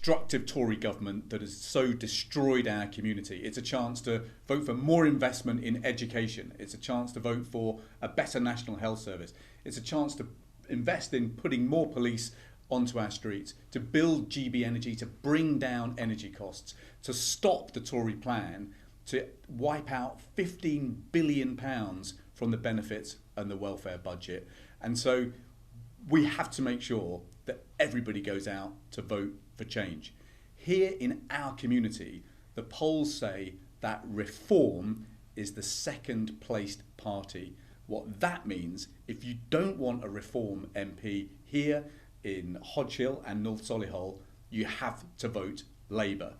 destructive Tory government that has so destroyed our community. It's a chance to vote for more investment in education. It's a chance to vote for a better national health service. It's a chance to invest in putting more police onto our streets, to build GB Energy, to bring down energy costs, to stop the Tory plan to wipe out £15 billion from the benefits and the welfare budget. And so we have to make sure that everybody goes out to vote for change. Here in our community, the polls say that Reform is the second placed party. What that means, if you don't want a Reform MP here in Hodge Hill and North Solihull, you have to vote Labour.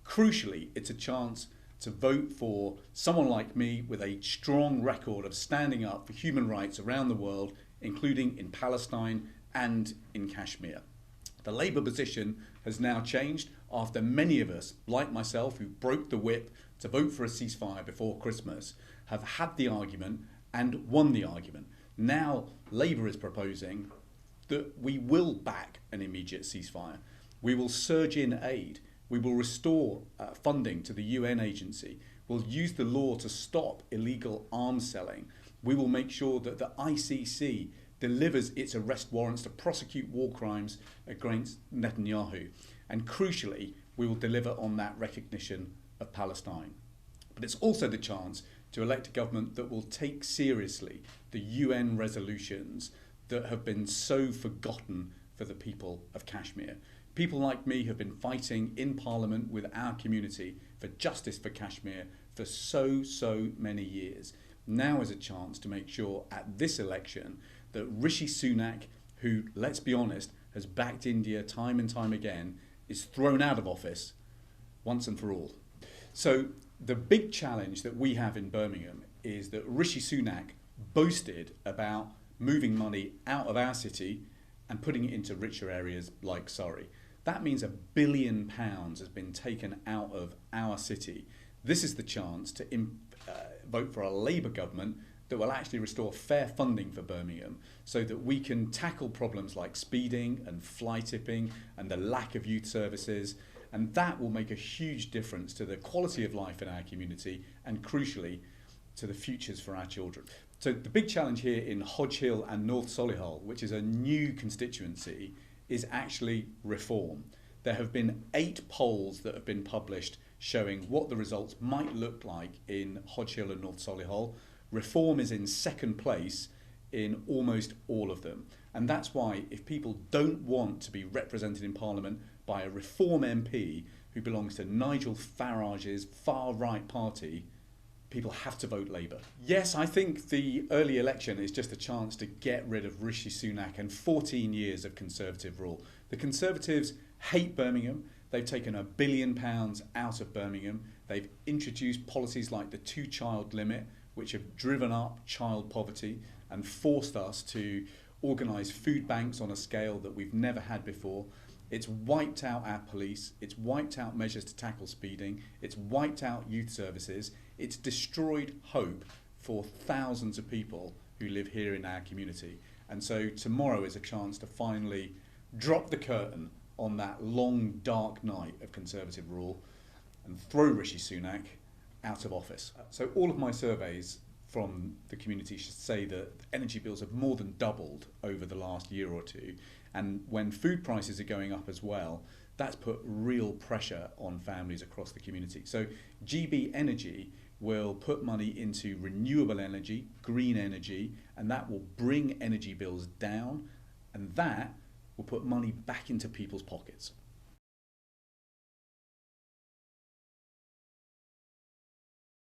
Crucially, it's a chance to vote for someone like me with a strong record of standing up for human rights around the world, including in Palestine and in Kashmir. The Labour position has now changed after many of us, like myself, who broke the whip to vote for a ceasefire before Christmas, have had the argument and won the argument. Now Labour is proposing that we will back an immediate ceasefire. We will surge in aid. We will restore funding to the UN agency. We'll use the law to stop illegal arms selling. We will make sure that the ICC delivers its arrest warrants to prosecute war crimes against Netanyahu. And crucially, we will deliver on that recognition of Palestine. But it's also the chance to elect a government that will take seriously the UN resolutions that have been so forgotten for the people of Kashmir. People like me have been fighting in Parliament with our community for justice for Kashmir for so many years. Now is a chance to make sure at this election that Rishi Sunak, who, let's be honest, has backed India time and time again, is thrown out of office once and for all. So the big challenge that we have in Birmingham is that Rishi Sunak boasted about moving money out of our city and putting it into richer areas like Surrey. That means £1 billion has been taken out of our city. This is the chance to vote for a Labour government that will actually restore fair funding for Birmingham so that we can tackle problems like speeding and fly tipping and the lack of youth services. And that will make a huge difference to the quality of life in our community and, crucially, to the futures for our children. So the big challenge here in Hodge Hill and North Solihull, which is a new constituency, is actually Reform. There have been 8 polls that have been published showing what the results might look like in Hodge Hill and North Solihull. Reform is in second place in almost all of them. And that's why if people don't want to be represented in Parliament by a Reform MP who belongs to Nigel Farage's far-right party, people have to vote Labour. Yes, I think the early election is just a chance to get rid of Rishi Sunak and 14 years of Conservative rule. The Conservatives hate Birmingham. They've taken £1 billion out of Birmingham. They've introduced policies like the 2-child limit, which have driven up child poverty and forced us to organise food banks on a scale that we've never had before. It's wiped out our police. It's wiped out measures to tackle speeding. It's wiped out youth services. It's destroyed hope for thousands of people who live here in our community. And so tomorrow is a chance to finally drop the curtain on that long, dark night of Conservative rule and throw Rishi Sunak out of office. So all of my surveys from the community should say that energy bills have more than doubled over the last year or two. And when food prices are going up as well, that's put real pressure on families across the community. So GB Energy will put money into renewable energy, green energy, and that will bring energy bills down, and that will put money back into people's pockets.